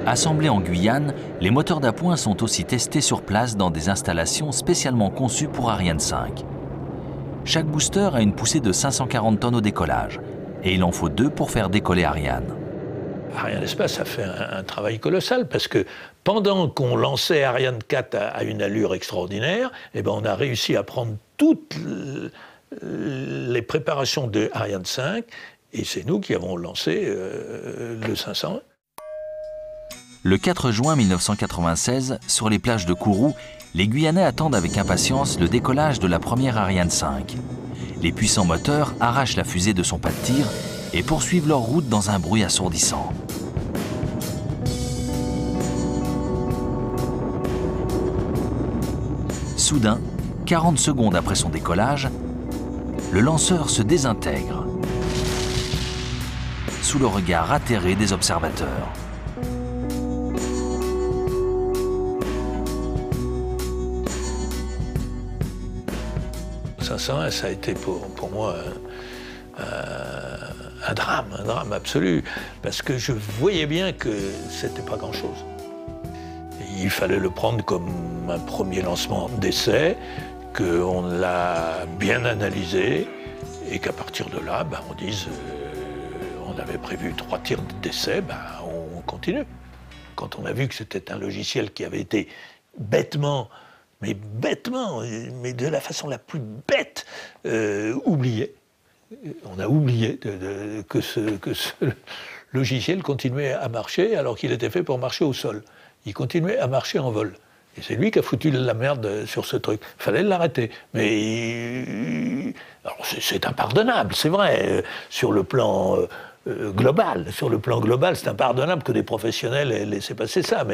Assemblés en Guyane, les moteurs d'appoint sont aussi testés sur place dans des installations spécialement conçues pour Ariane 5. Chaque booster a une poussée de 540 tonnes au décollage, et il en faut 2 pour faire décoller Ariane. Ariane Espace a fait un travail colossal parce que pendant qu'on lançait Ariane 4 à une allure extraordinaire, eh ben on a réussi à prendre toutes les préparations de Ariane 5 et c'est nous qui avons lancé le 501. Le 4 juin 1996, sur les plages de Kourou, les Guyanais attendent avec impatience le décollage de la première Ariane 5. Les puissants moteurs arrachent la fusée de son pas de tir et poursuivent leur route dans un bruit assourdissant. Soudain, 40 secondes après son décollage, le lanceur se désintègre, sous le regard atterré des observateurs. Ça a été pour moi un drame absolu, parce que je voyais bien que c'était pas grand-chose. Il fallait le prendre comme un premier lancement d'essai, qu'on l'a bien analysé, et qu'à partir de là, on dise, on avait prévu 3 tirs d'essai, on continue. Quand on a vu que c'était un logiciel qui avait été bêtement, mais de la façon la plus bête, oublié. On a oublié que ce logiciel continuait à marcher alors qu'il était fait pour marcher au sol. Il continuait à marcher en vol. Et c'est lui qui a foutu la merde sur ce truc. Il fallait l'arrêter. Mais c'est impardonnable, c'est vrai, sur le plan global. Sur le plan global, c'est impardonnable que des professionnels aient laissé passer ça,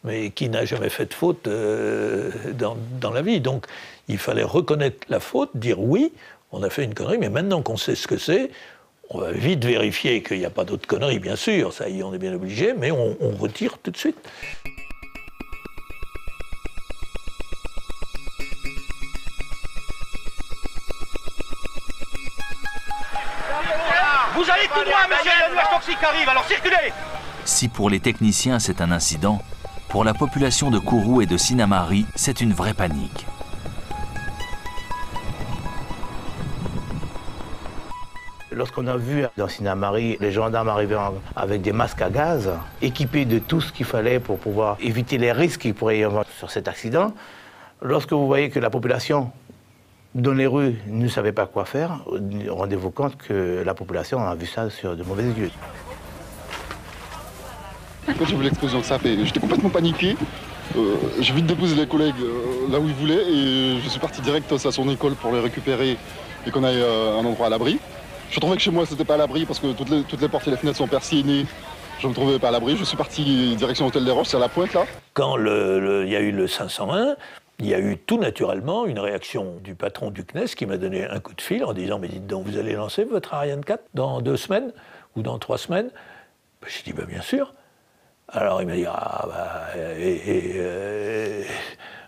mais qui n'a jamais fait de faute dans la vie. Donc il fallait reconnaître la faute, dire oui, on a fait une connerie, mais maintenant qu'on sait ce que c'est, on va vite vérifier qu'il n'y a pas d'autres conneries, bien sûr, ça y est, on est bien obligé, mais on retire tout de suite. Vous allez tout droit, monsieur, la nuage toxique arrive, alors circulez! Si pour les techniciens c'est un incident, pour la population de Kourou et de Sinnamary, c'est une vraie panique. Lorsqu'on a vu dans Sinnamary les gendarmes arriver avec des masques à gaz, équipés de tout ce qu'il fallait pour pouvoir éviter les risques qu'il pourrait y avoir sur cet accident, lorsque vous voyez que la population dans les rues ne savait pas quoi faire, rendez-vous compte que la population a vu ça sur de mauvais yeux. Quand j'ai vu l'explosion de SAP, j'étais complètement paniqué. J'ai vite déposé les collègues là où ils voulaient et je suis parti direct à son école pour les récupérer et qu'on ait un endroit à l'abri. Je trouvais que chez moi c'était pas à l'abri parce que toutes les portes et les fenêtres sont persiennées. Je ne me trouvais pas à l'abri. Je suis parti direction Hôtel des Roches, c'est à la pointe là. Quand il y a eu le 501, il y a eu tout naturellement une réaction du patron du CNES qui m'a donné un coup de fil en disant « Mais dites donc, vous allez lancer votre Ariane 4 dans 2 semaines ou dans 3 semaines ?» J'ai dit « Bien sûr ». Alors il m'a dit,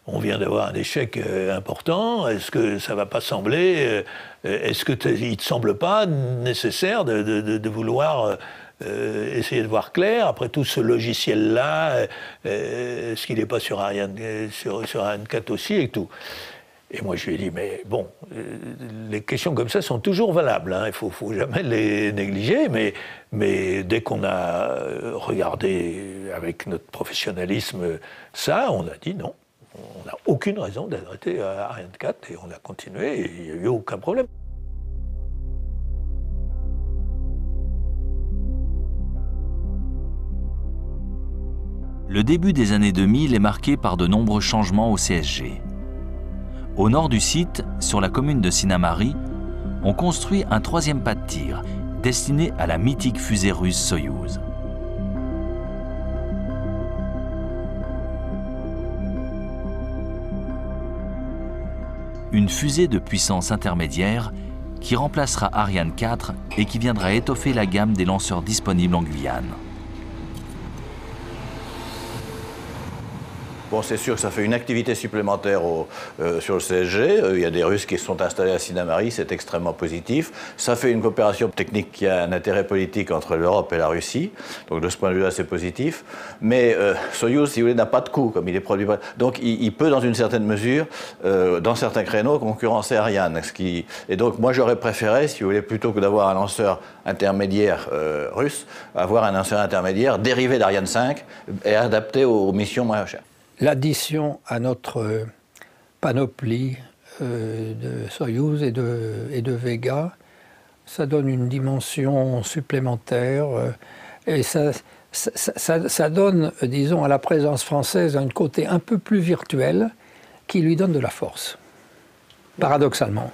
on vient d'avoir un échec important, est-ce que ça ne va pas sembler, est-ce qu'il ne te semble pas nécessaire de vouloir essayer de voir clair, après tout ce logiciel-là, est-ce qu'il n'est pas sur Ariane 4 aussi et tout. Et moi, je lui ai dit, mais bon, les questions comme ça sont toujours valables, hein, il ne faut jamais les négliger, mais dès qu'on a regardé avec notre professionnalisme ça, on a dit non, on n'a aucune raison d'arrêter à Ariane 4, et on a continué, et il n'y a eu aucun problème. Le début des années 2000 est marqué par de nombreux changements au CSG. Au nord du site, sur la commune de Sinnamary, on construit un troisième pas de tir, destiné à la mythique fusée russe Soyouz. Une fusée de puissance intermédiaire qui remplacera Ariane 4 et qui viendra étoffer la gamme des lanceurs disponibles en Guyane. Bon, c'est sûr que ça fait une activité supplémentaire sur le CSG. Il y a des Russes qui sont installés à Sinnamary, c'est extrêmement positif. Ça fait une coopération technique qui a un intérêt politique entre l'Europe et la Russie. Donc de ce point de vue-là, c'est positif. Mais Soyouz, si vous voulez, n'a pas de coût, comme il est produit. Donc il peut, dans une certaine mesure, dans certains créneaux, concurrencer Ariane. Et donc moi, j'aurais préféré, si vous voulez, plutôt que d'avoir un lanceur intermédiaire russe, avoir un lanceur intermédiaire dérivé d'Ariane 5 et adapté aux missions moins chères. L'addition à notre panoplie de Soyouz et de Vega, ça donne une dimension supplémentaire et ça donne, disons, à la présence française un côté un peu plus virtuel qui lui donne de la force, paradoxalement.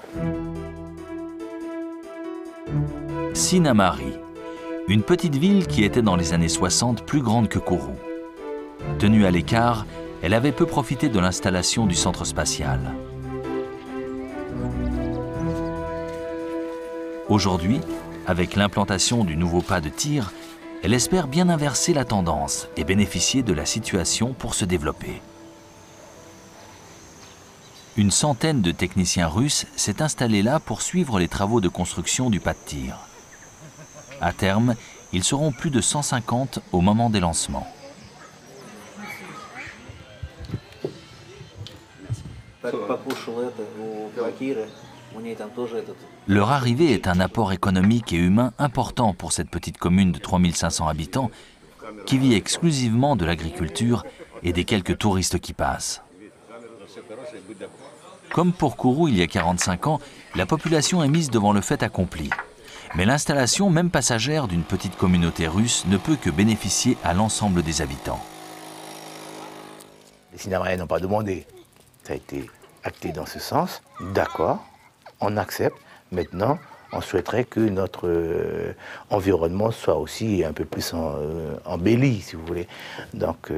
Sinnamary, une petite ville qui était dans les années 60 plus grande que Kourou. Tenue à l'écart, elle avait peu profité de l'installation du centre spatial. Aujourd'hui, avec l'implantation du nouveau pas de tir, elle espère bien inverser la tendance et bénéficier de la situation pour se développer. Une centaine de techniciens russes s'est installée là pour suivre les travaux de construction du pas de tir. À terme, ils seront plus de 150 au moment des lancements. Leur arrivée est un apport économique et humain important pour cette petite commune de 3500 habitants qui vit exclusivement de l'agriculture et des quelques touristes qui passent. Comme pour Kourou il y a 45 ans, la population est mise devant le fait accompli. Mais l'installation, même passagère, d'une petite communauté russe ne peut que bénéficier à l'ensemble des habitants. Les Sinnamariens n'ont pas demandé. Ça a été acté dans ce sens. D'accord, on accepte. Maintenant, on souhaiterait que notre environnement soit aussi un peu plus embelli, si vous voulez. Donc,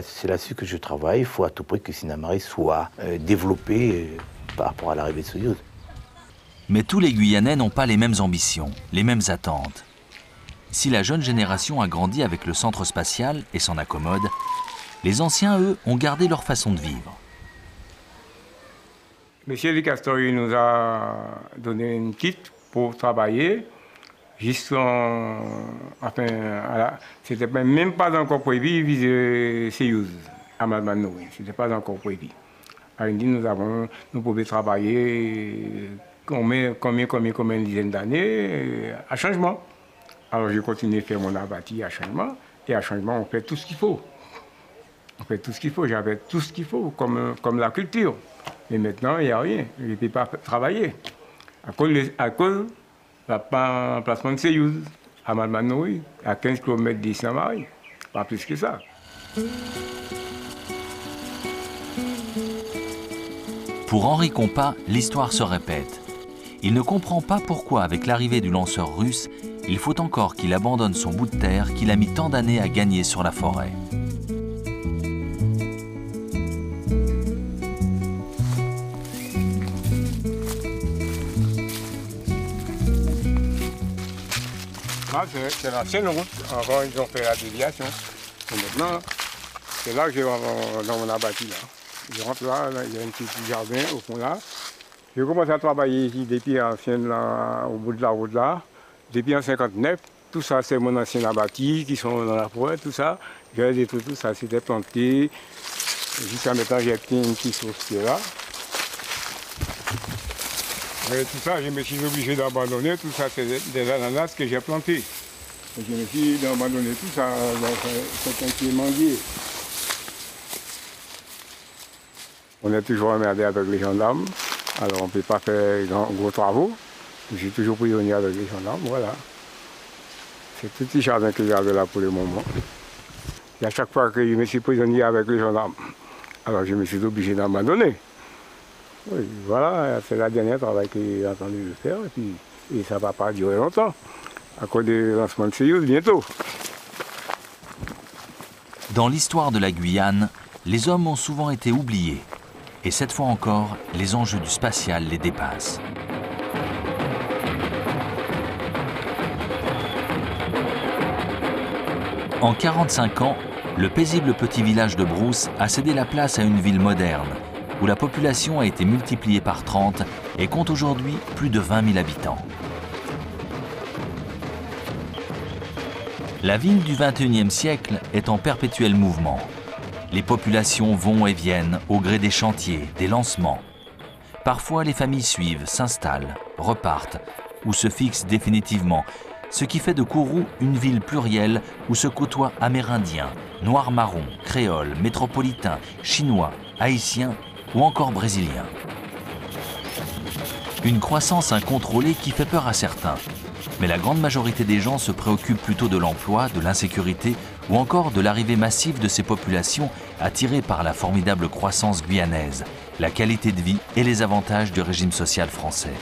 c'est là-dessus que je travaille. Il faut à tout prix que Sinnamary soit développé par rapport à l'arrivée de Soyouz. Mais tous les Guyanais n'ont pas les mêmes ambitions, les mêmes attentes. Si la jeune génération a grandi avec le centre spatial et s'en accommode, les anciens, eux, ont gardé leur façon de vivre. Monsieur Di Castori nous a donné une kit pour travailler. Enfin, c'était même pas encore prévu viser Soyouz à Malmanoui. C'était pas encore prévu. Alors, il dit nous pouvons travailler combien une dizaine d'années à changement. Alors j'ai continué à faire mon abattis à changement. Et à changement, on fait tout ce qu'il faut. On fait tout ce qu'il faut. J'avais tout ce qu'il faut, comme la culture. Mais maintenant, il n'y a rien. Je ne peux pas travailler. À cause de l'emplacement de Soyouz, à Malmanoui, à 15 km de Sinnamary. Pas plus que ça. Pour Henri Compas, l'histoire se répète. Il ne comprend pas pourquoi, avec l'arrivée du lanceur russe, il faut encore qu'il abandonne son bout de terre qu'il a mis tant d'années à gagner sur la forêt. C'est l'ancienne route. Avant, ils ont fait la déviation. Et maintenant, c'est là que je rentre dans mon abattis. Là. Je rentre là, il y a un petit jardin au fond là. Je commence à travailler ici depuis ancienne, là, au bout de la route là. Depuis en 59, tout ça c'est mon ancien abattis qui sont dans la forêt, tout ça. J'ai détruit tout ça, c'était planté. Jusqu'à maintenant, j'ai une petite source là. Et tout ça, je me suis obligé d'abandonner. Tout ça, c'est des ananas que j'ai plantés. Et je me suis abandonné tout ça, c'est un qui est manguier. On est toujours emmerdé avec les gendarmes. Alors on ne peut pas faire gros travaux. Je suis toujours prisonnier avec les gendarmes, voilà. C'est tout petit jardin que j'ai là pour le moment. Et à chaque fois que je me suis prisonnier avec les gendarmes, alors je me suis obligé d'abandonner. Oui, voilà, c'est le dernier travail que j'ai entendu faire et ça ne va pas durer longtemps. À cause du lancement de Soyouz bientôt. Dans l'histoire de la Guyane, les hommes ont souvent été oubliés. Et cette fois encore, les enjeux du spatial les dépassent. En 45 ans, le paisible petit village de Brousse a cédé la place à une ville moderne, où la population a été multipliée par 30 et compte aujourd'hui plus de 20 000 habitants. La ville du XXIe siècle est en perpétuel mouvement. Les populations vont et viennent au gré des chantiers, des lancements. Parfois, les familles suivent, s'installent, repartent ou se fixent définitivement, ce qui fait de Kourou une ville plurielle où se côtoient Amérindiens, Noirs-marrons, Créoles, Métropolitains, Chinois, Haïtiens ou encore Brésiliens. Une croissance incontrôlée qui fait peur à certains. Mais la grande majorité des gens se préoccupent plutôt de l'emploi, de l'insécurité ou encore de l'arrivée massive de ces populations attirées par la formidable croissance guyanaise, la qualité de vie et les avantages du régime social français.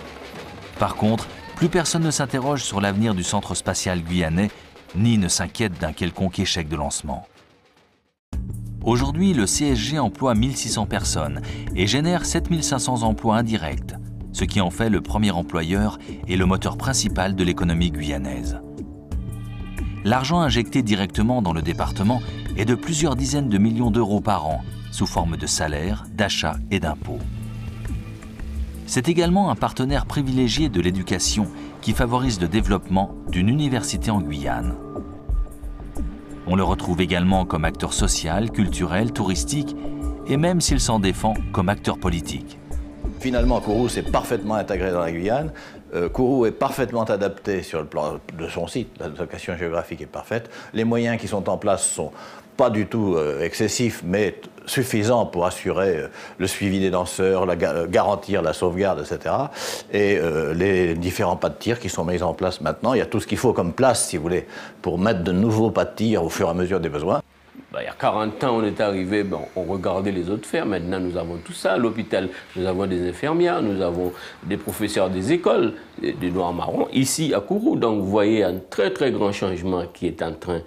Par contre, plus personne ne s'interroge sur l'avenir du centre spatial guyanais, ni ne s'inquiète d'un quelconque échec de lancement. Aujourd'hui, le CSG emploie 1600 personnes et génère 7500 emplois indirects, ce qui en fait le premier employeur et le moteur principal de l'économie guyanaise. L'argent injecté directement dans le département est de plusieurs dizaines de millions d'euros par an, sous forme de salaires, d'achats et d'impôts. C'est également un partenaire privilégié de l'éducation qui favorise le développement d'une université en Guyane. On le retrouve également comme acteur social, culturel, touristique et même s'il s'en défend, comme acteur politique. Finalement, Kourou s'est parfaitement intégré dans la Guyane. Kourou est parfaitement adapté sur le plan de son site. La location géographique est parfaite. Les moyens qui sont en place sont pas du tout excessifs, mais suffisants pour assurer le suivi des danseurs, garantir la sauvegarde, etc. Et les différents pas de tir qui sont mis en place maintenant. Il y a tout ce qu'il faut comme place, si vous voulez, pour mettre de nouveaux pas de tir au fur et à mesure des besoins. Il y a 40 ans, on est arrivé, on regardait les autres faire. Maintenant, nous avons tout ça. À l'hôpital, nous avons des infirmières, nous avons des professeurs des écoles, des Noirs-marrons, ici à Kourou. Donc, vous voyez un très, très grand changement qui est en train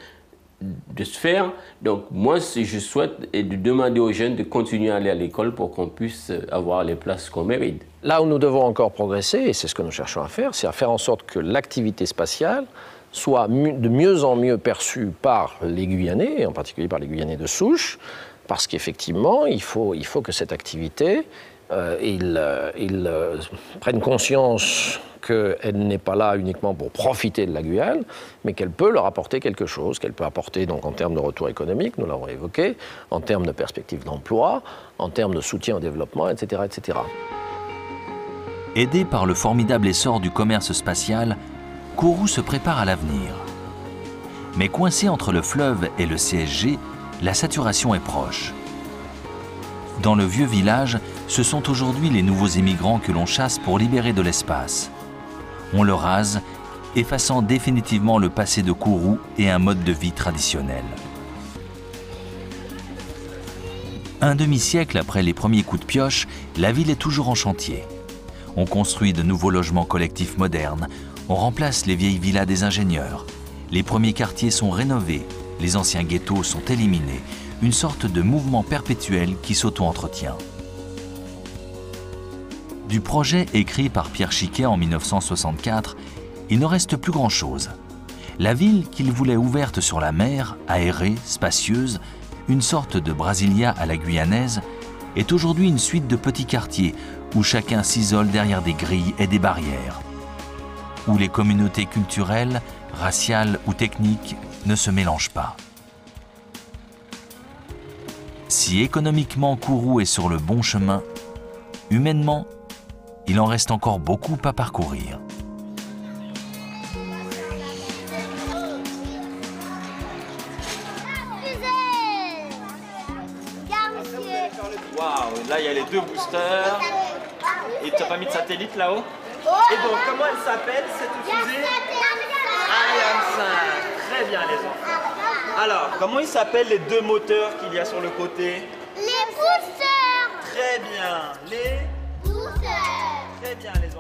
de se faire. Donc, moi, je souhaite de demander aux jeunes de continuer à aller à l'école pour qu'on puisse avoir les places qu'on mérite. Là où nous devons encore progresser, et c'est ce que nous cherchons à faire, c'est à faire en sorte que l'activité spatiale soit de mieux en mieux perçue par les Guyanais, et en particulier par les Guyanais de souche, parce qu'effectivement, il faut que cette activité, ils prennent conscience qu'elle n'est pas là uniquement pour profiter de la Guyane, mais qu'elle peut leur apporter quelque chose, qu'elle peut apporter donc en termes de retour économique, nous l'avons évoqué, en termes de perspectives d'emploi, en termes de soutien au développement, etc., etc. Aidé par le formidable essor du commerce spatial, Kourou se prépare à l'avenir. Mais coincé entre le fleuve et le CSG, la saturation est proche. Dans le vieux village, ce sont aujourd'hui les nouveaux immigrants que l'on chasse pour libérer de l'espace. On le rase, effaçant définitivement le passé de Kourou et un mode de vie traditionnel. Un demi-siècle après les premiers coups de pioche, la ville est toujours en chantier. On construit de nouveaux logements collectifs modernes, on remplace les vieilles villas des ingénieurs. Les premiers quartiers sont rénovés, les anciens ghettos sont éliminés. Une sorte de mouvement perpétuel qui s'auto-entretient. Du projet écrit par Pierre Chiquet en 1964, il ne reste plus grand-chose. La ville qu'il voulait ouverte sur la mer, aérée, spacieuse, une sorte de Brasilia à la guyanaise, est aujourd'hui une suite de petits quartiers où chacun s'isole derrière des grilles et des barrières, où les communautés culturelles, raciales ou techniques ne se mélangent pas. Si économiquement Kourou est sur le bon chemin, humainement, il en reste encore beaucoup à parcourir. Waouh, là il y a les 2 boosters. Et tu n'as pas mis de satellite là-haut? Et donc, comment elle s'appelle cette fusée? Ariane 5. Très bien les enfants. Alors, comment ils s'appellent les 2 moteurs qu'il y a sur le côté? Les boosters. Très bien. Les boosters. Très bien les enfants.